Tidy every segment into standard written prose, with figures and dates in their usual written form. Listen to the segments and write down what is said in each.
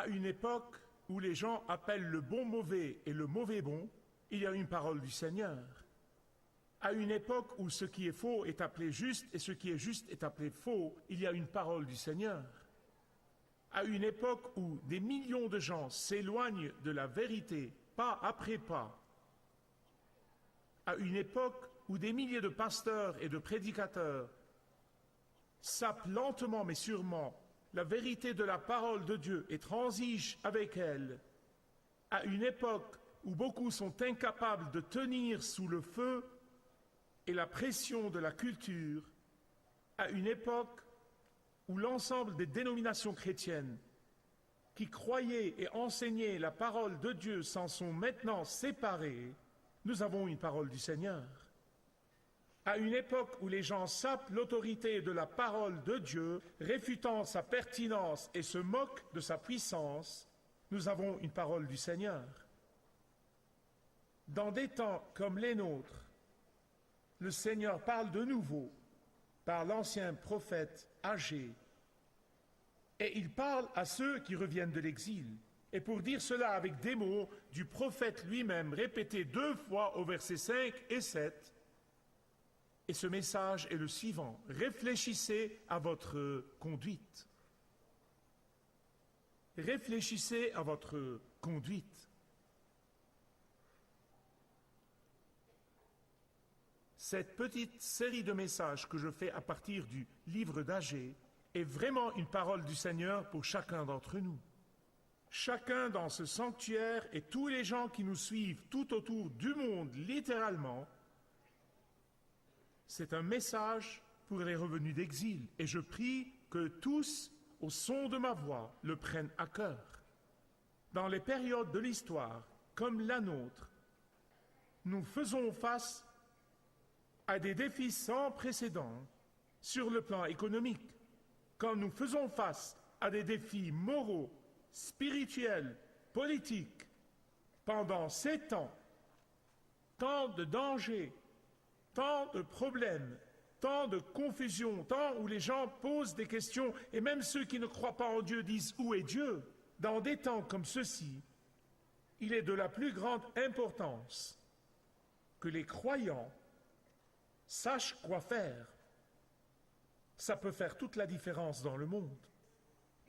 À une époque où les gens appellent le bon mauvais et le mauvais bon, il y a une parole du Seigneur. À une époque où ce qui est faux est appelé juste et ce qui est juste est appelé faux, il y a une parole du Seigneur. À une époque où des millions de gens s'éloignent de la vérité, pas après pas. À une époque où des milliers de pasteurs et de prédicateurs sapent lentement mais sûrement la vérité de la parole de Dieu et transigent avec elle. À une époque où beaucoup sont incapables de tenir sous le feu et la pression de la culture, à une époque où l'ensemble des dénominations chrétiennes qui croyaient et enseignaient la parole de Dieu s'en sont maintenant séparées, nous avons une parole du Seigneur. À une époque où les gens sapent l'autorité de la parole de Dieu, réfutant sa pertinence et se moquent de sa puissance, nous avons une parole du Seigneur. Dans des temps comme les nôtres, le Seigneur parle de nouveau par l'ancien prophète Agé, et il parle à ceux qui reviennent de l'exil. Et pour dire cela avec des mots du prophète lui-même, répétés 2 fois au verset 5 et 7, et ce message est le suivant: réfléchissez à votre conduite. Réfléchissez à votre conduite. Cette petite série de messages que je fais à partir du livre d'Agé est vraiment une parole du Seigneur pour chacun d'entre nous. Chacun dans ce sanctuaire et tous les gens qui nous suivent tout autour du monde, littéralement, c'est un message pour les revenus d'exil. Et je prie que tous, au son de ma voix, le prennent à cœur. Dans les périodes de l'histoire, comme la nôtre, nous faisons face à des défis sans précédent sur le plan économique. Quand nous faisons face à des défis moraux, spirituels, politiques, pendant ces temps, tant de dangers, tant de problèmes, tant de confusion, tant où les gens posent des questions, et même ceux qui ne croient pas en Dieu disent « Où est Dieu ?» Dans des temps comme ceux-ci, il est de la plus grande importance que les croyants sachent quoi faire. Ça peut faire toute la différence dans le monde.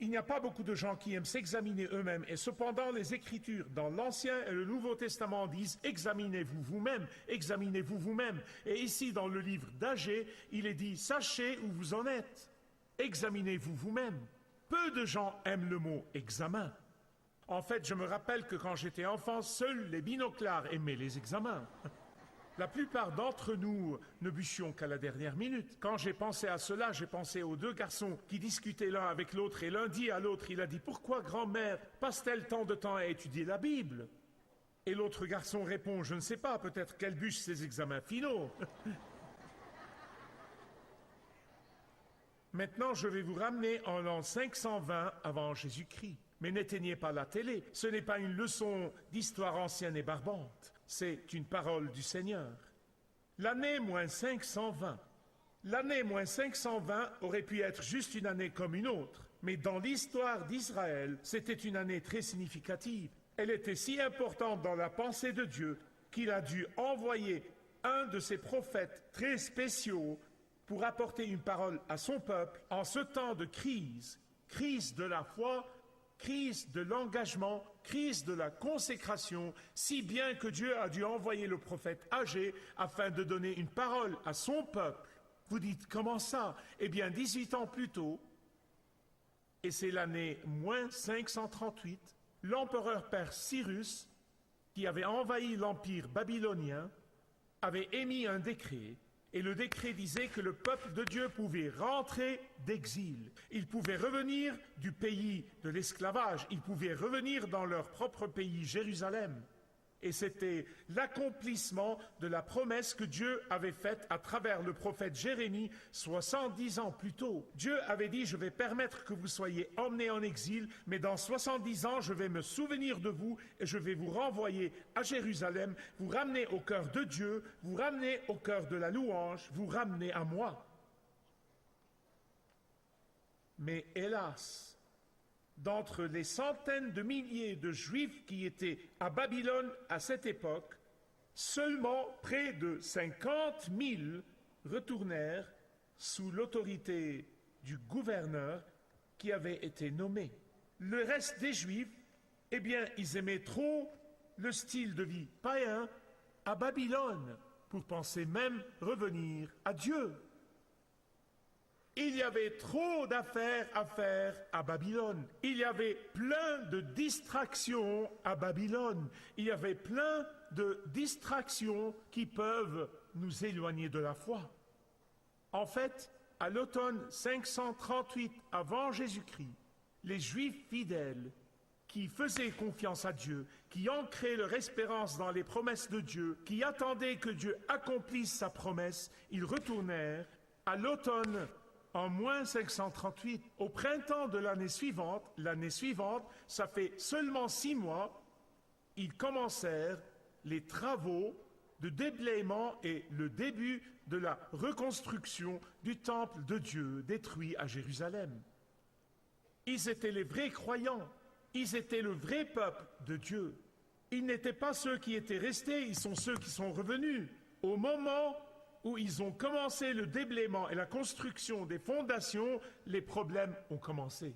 Il n'y a pas beaucoup de gens qui aiment s'examiner eux-mêmes, et cependant les Écritures dans l'Ancien et le Nouveau Testament disent « Examinez-vous vous-même, examinez-vous vous-même ». Et ici, dans le livre d'Agé, il est dit « Sachez où vous en êtes, examinez-vous vous-même ». Peu de gens aiment le mot « examen ». En fait, je me rappelle que quand j'étais enfant, seuls les binoclars aimaient les examens. La plupart d'entre nous ne bûchions qu'à la dernière minute. Quand j'ai pensé à cela, j'ai pensé aux 2 garçons qui discutaient l'un avec l'autre, et l'un dit à l'autre, il a dit « Pourquoi, grand-mère, passe-t-elle tant de temps à étudier la Bible ?» Et l'autre garçon répond « Je ne sais pas, peut-être qu'elle bûche ses examens finaux. » Maintenant, je vais vous ramener en l'an 520 avant Jésus-Christ. Mais n'éteignez pas la télé, ce n'est pas une leçon d'histoire ancienne et barbante. C'est une parole du Seigneur. L'année moins 520. L'année moins 520 aurait pu être juste une année comme une autre. Mais dans l'histoire d'Israël, c'était une année très significative. Elle était si importante dans la pensée de Dieu qu'il a dû envoyer un de ses prophètes très spéciaux pour apporter une parole à son peuple en ce temps de crise. Crise de la foi, crise de l'engagement, crise de la consécration, si bien que Dieu a dû envoyer le prophète Agé afin de donner une parole à son peuple. Vous dites, comment ça? Eh bien, 18 ans plus tôt, et c'est l'année moins 538, l'empereur perse Cyrus, qui avait envahi l'empire babylonien, avait émis un décret. Et le décret disait que le peuple de Dieu pouvait rentrer d'exil. Ils pouvaient revenir du pays de l'esclavage. Ils pouvaient revenir dans leur propre pays, Jérusalem. Et c'était l'accomplissement de la promesse que Dieu avait faite à travers le prophète Jérémie 70 ans plus tôt. Dieu avait dit, je vais permettre que vous soyez emmenés en exil, mais dans 70 ans, je vais me souvenir de vous et je vais vous renvoyer à Jérusalem, vous ramener au cœur de Dieu, vous ramener au cœur de la louange, vous ramener à moi. Mais hélas, d'entre les centaines de milliers de Juifs qui étaient à Babylone à cette époque, seulement près de 50 000 retournèrent sous l'autorité du gouverneur qui avait été nommé. Le reste des Juifs, eh bien, ils aimaient trop le style de vie païen à Babylone pour penser même revenir à Dieu. Il y avait trop d'affaires à faire à Babylone. Il y avait plein de distractions à Babylone. Il y avait plein de distractions qui peuvent nous éloigner de la foi. En fait, à l'automne 538 avant Jésus-Christ, les Juifs fidèles qui faisaient confiance à Dieu, qui ancraient leur espérance dans les promesses de Dieu, qui attendaient que Dieu accomplisse sa promesse, ils retournèrent à l'automne en moins 538. Au printemps de l'année suivante, ça fait seulement 6 mois, ils commencèrent les travaux de déblaiement et le début de la reconstruction du temple de Dieu détruit à Jérusalem. Ils étaient les vrais croyants, ils étaient le vrai peuple de Dieu. Ils n'étaient pas ceux qui étaient restés, ils sont ceux qui sont revenus. Au moment où ils ont commencé le déblaiement et la construction des fondations, les problèmes ont commencé.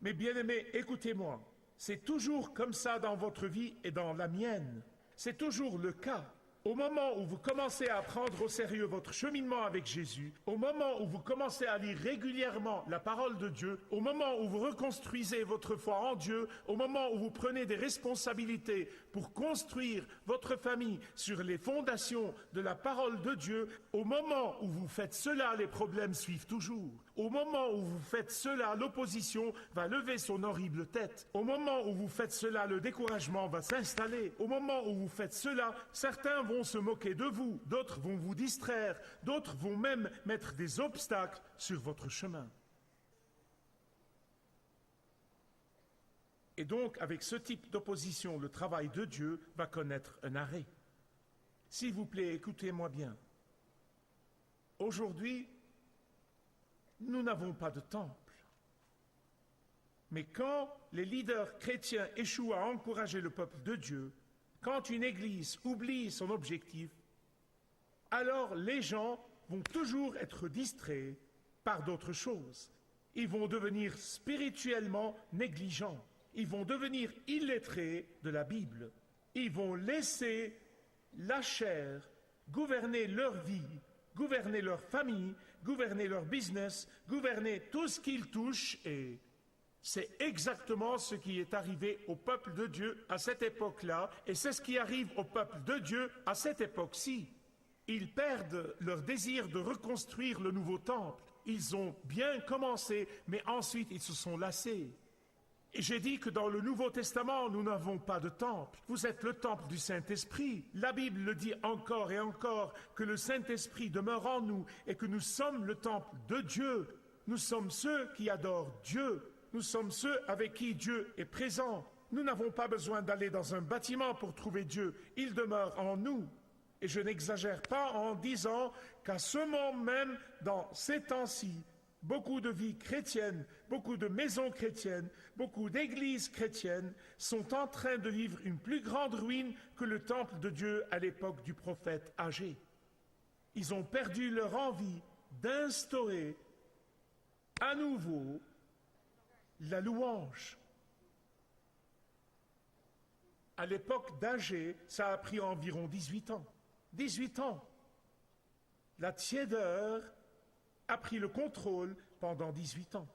Mais bien-aimés, écoutez-moi, c'est toujours comme ça dans votre vie et dans la mienne. C'est toujours le cas. Au moment où vous commencez à prendre au sérieux votre cheminement avec Jésus, au moment où vous commencez à lire régulièrement la parole de Dieu, au moment où vous reconstruisez votre foi en Dieu, au moment où vous prenez des responsabilités pour construire votre famille sur les fondations de la parole de Dieu, au moment où vous faites cela, les problèmes suivent toujours. Au moment où vous faites cela, l'opposition va lever son horrible tête. Au moment où vous faites cela, le découragement va s'installer. Au moment où vous faites cela, certains vont se moquer de vous, d'autres vont vous distraire, d'autres vont même mettre des obstacles sur votre chemin. Et donc, avec ce type d'opposition, le travail de Dieu va connaître un arrêt. S'il vous plaît, écoutez-moi bien. Aujourd'hui, nous n'avons pas de temple. Mais quand les leaders chrétiens échouent à encourager le peuple de Dieu, quand une église oublie son objectif, alors les gens vont toujours être distraits par d'autres choses. Ils vont devenir spirituellement négligents. Ils vont devenir illettrés de la Bible. Ils vont laisser la chair gouverner leur vie, gouverner leur famille, gouverner leur business, gouverner tout ce qu'ils touchent. Et c'est exactement ce qui est arrivé au peuple de Dieu à cette époque-là, et c'est ce qui arrive au peuple de Dieu à cette époque-ci. Ils perdent leur désir de reconstruire le nouveau temple. Ils ont bien commencé, mais ensuite ils se sont lassés. Et j'ai dit que dans le Nouveau Testament, nous n'avons pas de temple. Vous êtes le temple du Saint-Esprit. La Bible le dit encore et encore, que le Saint-Esprit demeure en nous et que nous sommes le temple de Dieu. Nous sommes ceux qui adorent Dieu. Nous sommes ceux avec qui Dieu est présent. Nous n'avons pas besoin d'aller dans un bâtiment pour trouver Dieu. Il demeure en nous. Et je n'exagère pas en disant qu'à ce moment même, dans ces temps-ci, beaucoup de vies chrétiennes, beaucoup de maisons chrétiennes, beaucoup d'églises chrétiennes sont en train de vivre une plus grande ruine que le temple de Dieu à l'époque du prophète Agé. Ils ont perdu leur envie d'instaurer à nouveau la louange. À l'époque d'Agé, ça a pris environ 18 ans. 18 ans. La tiédeur a pris le contrôle pendant 18 ans.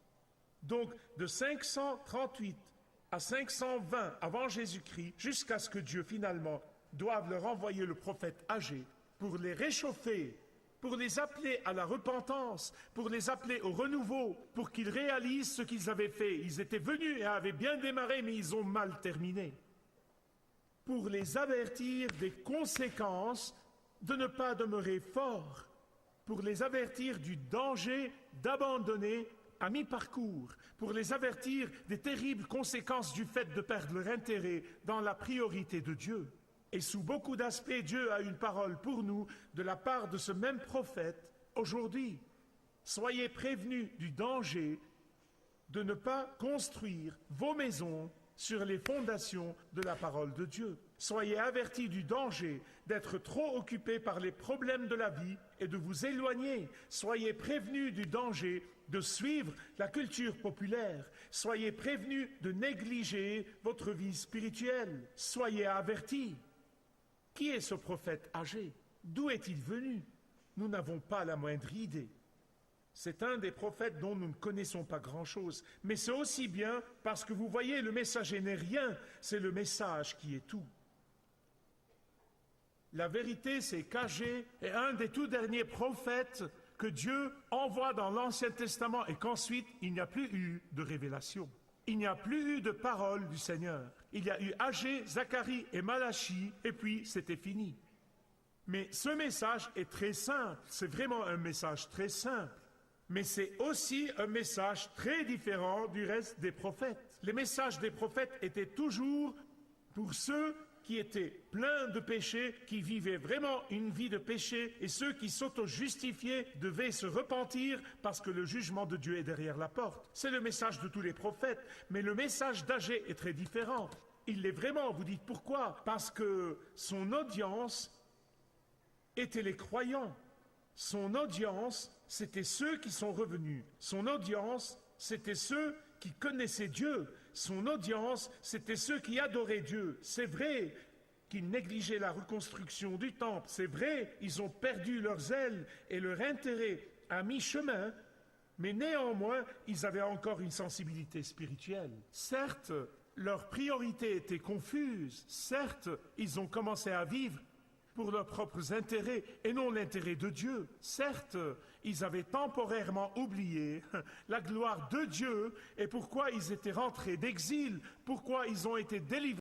Donc, de 538 à 520 avant Jésus-Christ, jusqu'à ce que Dieu, finalement, doive leur envoyer le prophète Agé pour les réchauffer, pour les appeler à la repentance, pour les appeler au renouveau, pour qu'ils réalisent ce qu'ils avaient fait. Ils étaient venus et avaient bien démarré, mais ils ont mal terminé. Pour les avertir des conséquences de ne pas demeurer forts, pour les avertir du danger d'abandonner à mi-parcours, pour les avertir des terribles conséquences du fait de perdre leur intérêt dans la priorité de Dieu. Et sous beaucoup d'aspects, Dieu a une parole pour nous de la part de ce même prophète aujourd'hui. Soyez prévenus du danger de ne pas construire vos maisons sur les fondations de la parole de Dieu. Soyez avertis du danger d'être trop occupés par les problèmes de la vie et de vous éloigner. Soyez prévenus du danger de suivre la culture populaire. Soyez prévenus de négliger votre vie spirituelle. Soyez avertis. Qui est ce prophète âgé? D'où est-il venu? Nous n'avons pas la moindre idée. C'est un des prophètes dont nous ne connaissons pas grand-chose. Mais c'est aussi bien parce que vous voyez, le messager n'est rien, c'est le message qui est tout. La vérité, c'est qu'Agé est un des tout derniers prophètes que Dieu envoie dans l'Ancien Testament et qu'ensuite, il n'y a plus eu de révélation. Il n'y a plus eu de parole du Seigneur. Il y a eu Agé, Zacharie et Malachie, et puis c'était fini. Mais ce message est très simple, c'est vraiment un message très simple. Mais c'est aussi un message très différent du reste des prophètes. Les messages des prophètes étaient toujours pour ceux qui étaient pleins de péché, qui vivaient vraiment une vie de péché, et ceux qui s'auto-justifiaient devaient se repentir parce que le jugement de Dieu est derrière la porte. C'est le message de tous les prophètes, mais le message d'Agé est très différent. Il l'est vraiment, vous dites pourquoi? Parce que son audience étaient les croyants. Son audience, c'était ceux qui sont revenus. Son audience, c'était ceux qui connaissaient Dieu. Son audience, c'était ceux qui adoraient Dieu. C'est vrai qu'ils négligeaient la reconstruction du temple. C'est vrai, ils ont perdu leur zèle et leur intérêt à mi-chemin, mais néanmoins, ils avaient encore une sensibilité spirituelle. Certes, leurs priorités étaient confuses. Certes, ils ont commencé à vivre pour leurs propres intérêts et non l'intérêt de Dieu. Certes, ils avaient temporairement oublié la gloire de Dieu et pourquoi ils étaient rentrés d'exil, pourquoi ils ont été délivrés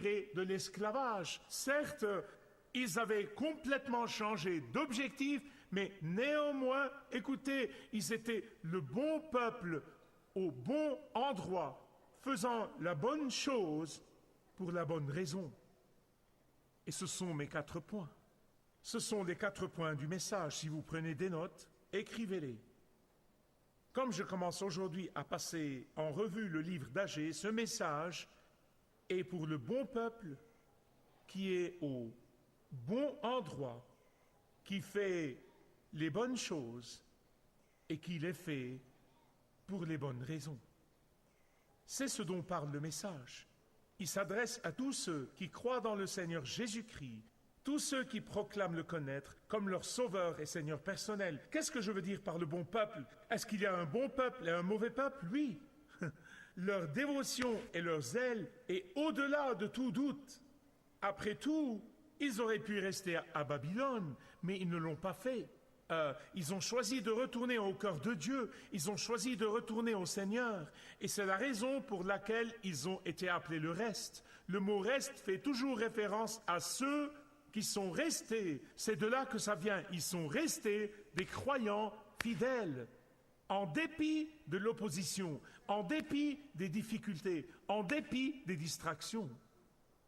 libérés de l'esclavage. Certes, ils avaient complètement changé d'objectif, mais néanmoins, écoutez, ils étaient le bon peuple au bon endroit, faisant la bonne chose pour la bonne raison. Et ce sont mes 4 points. Ce sont les 4 points du message. Si vous prenez des notes, écrivez-les. Comme je commence aujourd'hui à passer en revue le livre d'Agée, ce message est pour le bon peuple qui est au bon endroit, qui fait les bonnes choses et qui les fait pour les bonnes raisons. C'est ce dont parle le message. Il s'adresse à tous ceux qui croient dans le Seigneur Jésus-Christ, tous ceux qui proclament le connaître comme leur sauveur et Seigneur personnel. Qu'est-ce que je veux dire par le bon peuple? Est-ce qu'il y a un bon peuple et un mauvais peuple? Oui. Leur dévotion et leur zèle est au-delà de tout doute. Après tout, ils auraient pu rester à Babylone, mais ils ne l'ont pas fait. Ils ont choisi de retourner au cœur de Dieu, ils ont choisi de retourner au Seigneur, et c'est la raison pour laquelle ils ont été appelés le reste. Le mot reste fait toujours référence à ceux qui sont restés, c'est de là que ça vient, ils sont restés des croyants fidèles, en dépit de l'opposition, en dépit des difficultés, en dépit des distractions.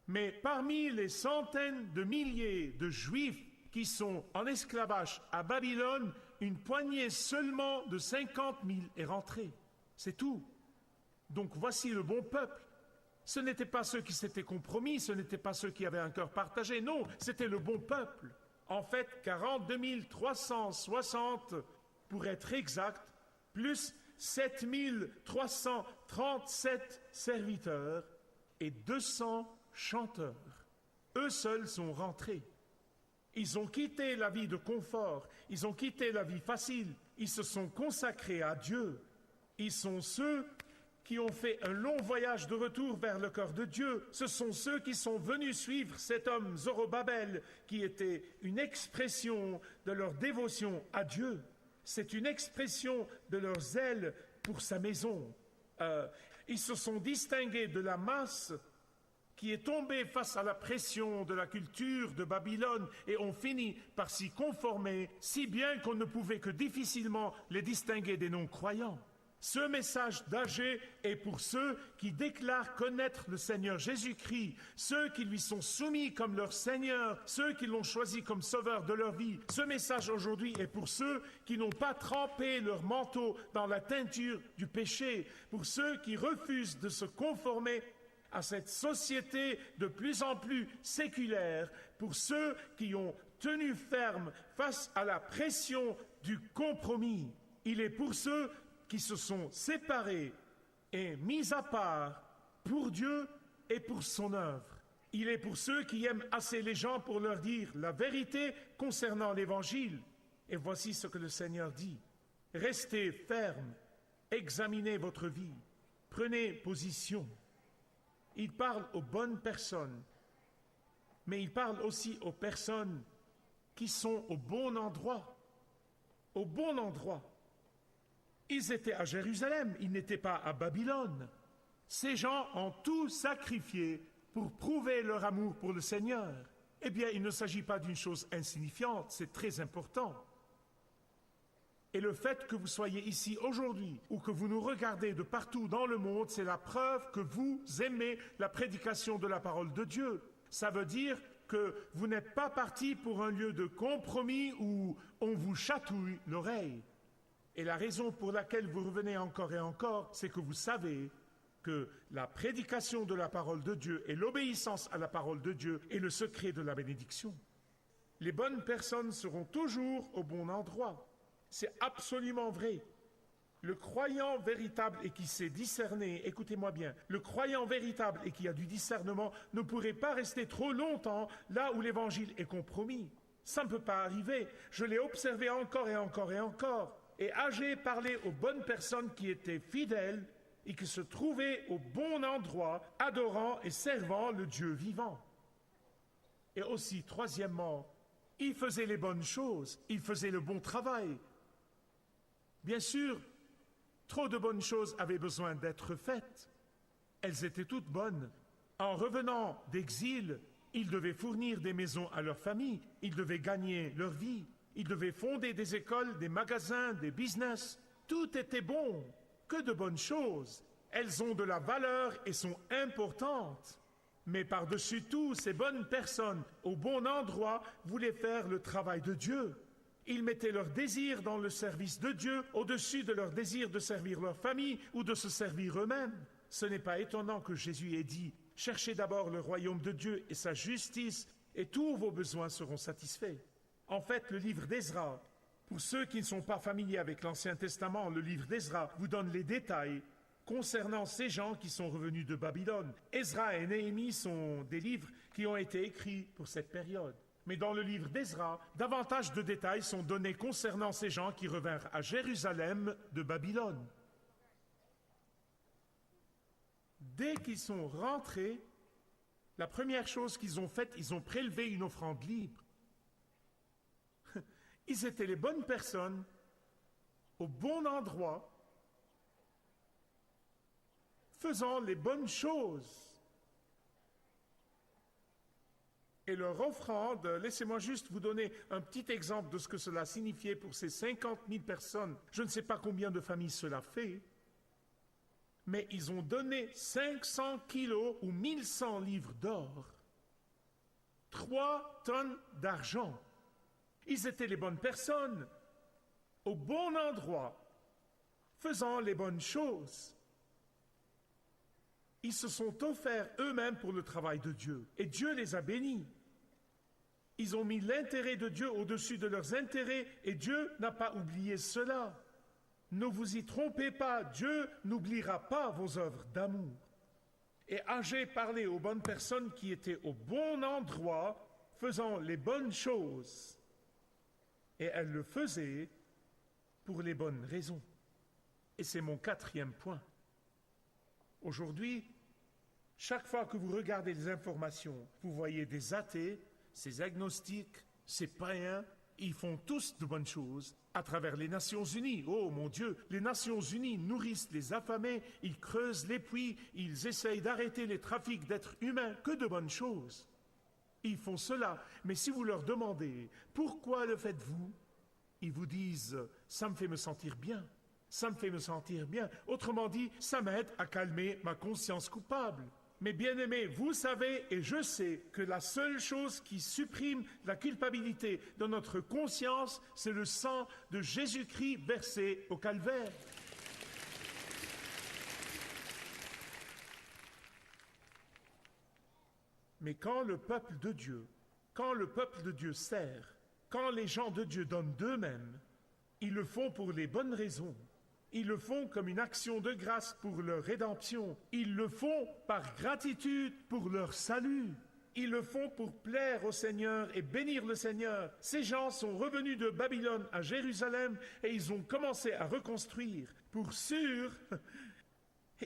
Mais parmi les centaines de milliers de Juifs qui sont en esclavage à Babylone, une poignée seulement de 50 000 est rentrée. C'est tout. Donc voici le bon peuple. Ce n'étaient pas ceux qui s'étaient compromis, ce n'étaient pas ceux qui avaient un cœur partagé, non, c'était le bon peuple. En fait, 42 360 pour être exact, plus 7 337 serviteurs et 200 chanteurs. Eux seuls sont rentrés. Ils ont quitté la vie de confort, ils ont quitté la vie facile, ils se sont consacrés à Dieu. Ils sont ceux qui ont fait un long voyage de retour vers le cœur de Dieu. Ce sont ceux qui sont venus suivre cet homme Zorobabel, qui était une expression de leur dévotion à Dieu. C'est une expression de leur zèle pour sa maison. Ils se sont distingués de la masse qui est tombée face à la pression de la culture de Babylone et ont fini par s'y conformer, si bien qu'on ne pouvait que difficilement les distinguer des non-croyants. Ce message d'Agée est pour ceux qui déclarent connaître le Seigneur Jésus-Christ, ceux qui lui sont soumis comme leur Seigneur, ceux qui l'ont choisi comme sauveur de leur vie. Ce message aujourd'hui est pour ceux qui n'ont pas trempé leur manteau dans la teinture du péché, pour ceux qui refusent de se conformer à cette société de plus en plus séculaire, pour ceux qui ont tenu ferme face à la pression du compromis. Il est pour ceux qui se sont séparés et mis à part pour Dieu et pour son œuvre. Il est pour ceux qui aiment assez les gens pour leur dire la vérité concernant l'Évangile. Et voici ce que le Seigneur dit. Restez fermes, examinez votre vie, prenez position. Il parle aux bonnes personnes, mais il parle aussi aux personnes qui sont au bon endroit. Au bon endroit. Ils étaient à Jérusalem, ils n'étaient pas à Babylone. Ces gens ont tout sacrifié pour prouver leur amour pour le Seigneur. Eh bien, il ne s'agit pas d'une chose insignifiante, c'est très important. Et le fait que vous soyez ici aujourd'hui ou que vous nous regardez de partout dans le monde, c'est la preuve que vous aimez la prédication de la parole de Dieu. Ça veut dire que vous n'êtes pas parti pour un lieu de compromis où on vous chatouille l'oreille. Et la raison pour laquelle vous revenez encore et encore, c'est que vous savez que la prédication de la parole de Dieu et l'obéissance à la parole de Dieu est le secret de la bénédiction. Les bonnes personnes seront toujours au bon endroit. C'est absolument vrai. Le croyant véritable et qui sait discerner, écoutez-moi bien, le croyant véritable et qui a du discernement ne pourrait pas rester trop longtemps là où l'évangile est compromis. Ça ne peut pas arriver. Je l'ai observé encore et encore et encore. Et Agée parlait aux bonnes personnes qui étaient fidèles et qui se trouvaient au bon endroit, adorant et servant le Dieu vivant. Et aussi, troisièmement, il faisait les bonnes choses, il faisait le bon travail. Bien sûr, trop de bonnes choses avaient besoin d'être faites. Elles étaient toutes bonnes. En revenant d'exil, ils devaient fournir des maisons à leur famille, ils devaient gagner leur vie, ils devaient fonder des écoles, des magasins, des business. Tout était bon, que de bonnes choses. Elles ont de la valeur et sont importantes. Mais par-dessus tout, ces bonnes personnes, au bon endroit, voulaient faire le travail de Dieu. Ils mettaient leur désir dans le service de Dieu au-dessus de leur désir de servir leur famille ou de se servir eux-mêmes. Ce n'est pas étonnant que Jésus ait dit « Cherchez d'abord le royaume de Dieu et sa justice, et tous vos besoins seront satisfaits. » En fait, le livre d'Ezra, pour ceux qui ne sont pas familiers avec l'Ancien Testament, le livre d'Ezra vous donne les détails concernant ces gens qui sont revenus de Babylone. Ezra et Néhémie sont des livres qui ont été écrits pour cette période. Mais dans le livre d'Ezra, davantage de détails sont donnés concernant ces gens qui revinrent à Jérusalem de Babylone. Dès qu'ils sont rentrés, la première chose qu'ils ont faite, ils ont prélevé une offrande libre. Ils étaient les bonnes personnes, au bon endroit, faisant les bonnes choses. Et leur offrande, laissez-moi juste vous donner un petit exemple de ce que cela signifiait pour ces 50 000 personnes. Je ne sais pas combien de familles cela fait, mais ils ont donné 500 kilos ou 1100 livres d'or, 3 tonnes d'argent. Ils étaient les bonnes personnes, au bon endroit, faisant les bonnes choses. Ils se sont offerts eux-mêmes pour le travail de Dieu, et Dieu les a bénis. Ils ont mis l'intérêt de Dieu au-dessus de leurs intérêts, et Dieu n'a pas oublié cela. Ne vous y trompez pas, Dieu n'oubliera pas vos œuvres d'amour. Et Agé parlait aux bonnes personnes qui étaient au bon endroit, faisant les bonnes choses. Et elles le faisaient pour les bonnes raisons. Et c'est mon 4e point. Aujourd'hui, chaque fois que vous regardez les informations, vous voyez des athées, ces agnostiques, ces païens, ils font tous de bonnes choses à travers les Nations Unies. Oh mon Dieu, les Nations Unies nourrissent les affamés, ils creusent les puits, ils essayent d'arrêter les trafics d'êtres humains, que de bonnes choses. Ils font cela, mais si vous leur demandez « Pourquoi le faites-vous » ils vous disent « Ça me fait me sentir bien, ça me fait me sentir bien. » Autrement dit, ça m'aide à calmer ma conscience coupable. Mais bien-aimés, vous savez et je sais que la seule chose qui supprime la culpabilité de notre conscience, c'est le sang de Jésus-Christ versé au calvaire. Mais quand le peuple de Dieu sert, quand les gens de Dieu donnent d'eux-mêmes, ils le font pour les bonnes raisons. Ils le font comme une action de grâce pour leur rédemption. Ils le font par gratitude pour leur salut. Ils le font pour plaire au Seigneur et bénir le Seigneur. Ces gens sont revenus de Babylone à Jérusalem et ils ont commencé à reconstruire. Pour sûr,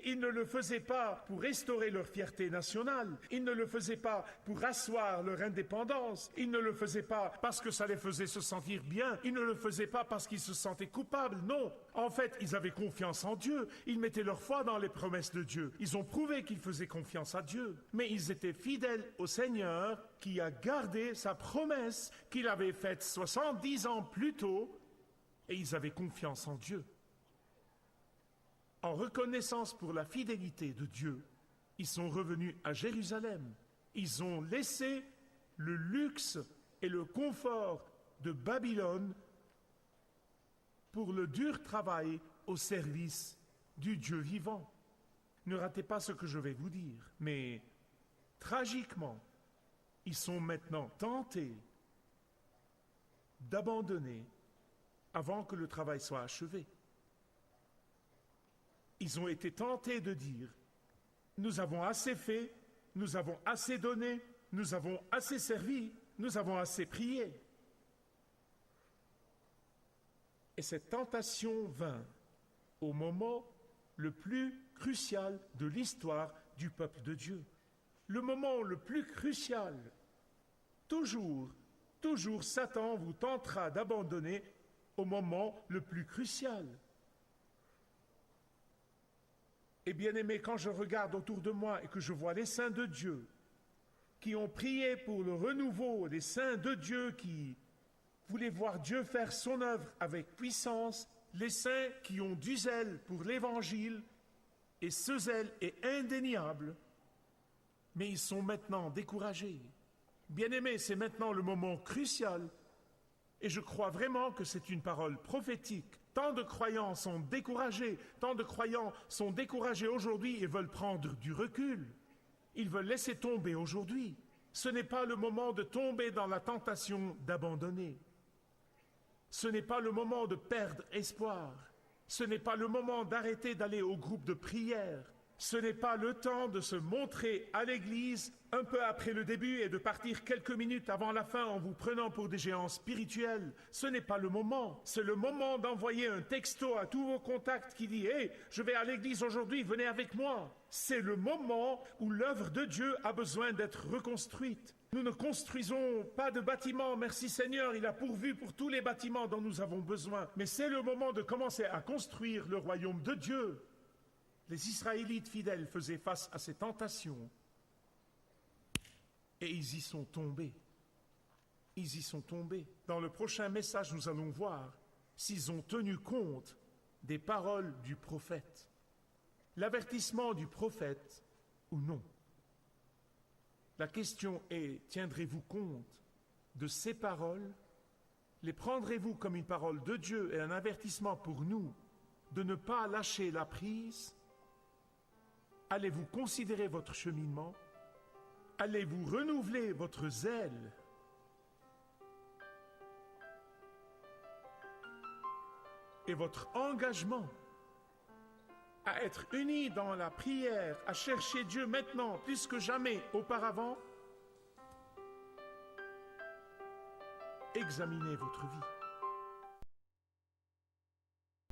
ils ne le faisaient pas pour restaurer leur fierté nationale. Ils ne le faisaient pas pour asseoir leur indépendance. Ils ne le faisaient pas parce que ça les faisait se sentir bien. Ils ne le faisaient pas parce qu'ils se sentaient coupables. Non. En fait, ils avaient confiance en Dieu. Ils mettaient leur foi dans les promesses de Dieu. Ils ont prouvé qu'ils faisaient confiance à Dieu. Mais ils étaient fidèles au Seigneur qui a gardé sa promesse qu'il avait faite 70 ans plus tôt. Et ils avaient confiance en Dieu. En reconnaissance pour la fidélité de Dieu, ils sont revenus à Jérusalem. Ils ont laissé le luxe et le confort de Babylone pour le dur travail au service du Dieu vivant. Ne ratez pas ce que je vais vous dire, mais tragiquement, ils sont maintenant tentés d'abandonner avant que le travail soit achevé. Ils ont été tentés de dire « Nous avons assez fait, nous avons assez donné, nous avons assez servi, nous avons assez prié. » Et cette tentation vint au moment le plus crucial de l'histoire du peuple de Dieu. Le moment le plus crucial. Toujours Satan vous tentera d'abandonner au moment le plus crucial. Et bien aimé, quand je regarde autour de moi et que je vois les saints de Dieu qui ont prié pour le renouveau, les saints de Dieu qui voulaient voir Dieu faire son œuvre avec puissance, les saints qui ont du zèle pour l'Évangile, et ce zèle est indéniable, mais ils sont maintenant découragés. Bien-aimés, c'est maintenant le moment crucial, et je crois vraiment que c'est une parole prophétique. Tant de croyants sont découragés, tant de croyants sont découragés aujourd'hui et veulent prendre du recul. Ils veulent laisser tomber aujourd'hui. Ce n'est pas le moment de tomber dans la tentation d'abandonner. Ce n'est pas le moment de perdre espoir. Ce n'est pas le moment d'arrêter d'aller au groupe de prière. Ce n'est pas le temps de se montrer à l'église un peu après le début et de partir quelques minutes avant la fin en vous prenant pour des géants spirituels. Ce n'est pas le moment. C'est le moment d'envoyer un texto à tous vos contacts qui dit « Hey, je vais à l'église aujourd'hui, venez avec moi ». C'est le moment où l'œuvre de Dieu a besoin d'être reconstruite. Nous ne construisons pas de bâtiments, merci Seigneur, il a pourvu pour tous les bâtiments dont nous avons besoin. Mais c'est le moment de commencer à construire le royaume de Dieu. Les Israélites fidèles faisaient face à ces tentations et ils y sont tombés. Ils y sont tombés. Dans le prochain message, nous allons voir s'ils ont tenu compte des paroles du prophète. L'avertissement du prophète ou non. La question est, tiendrez-vous compte de ces paroles? Les prendrez-vous comme une parole de Dieu et un avertissement pour nous de ne pas lâcher la prise? Allez-vous considérer votre cheminement? Allez-vous renouveler votre zèle? Et votre engagement à être unis dans la prière, à chercher Dieu maintenant plus que jamais auparavant? Examinez votre vie.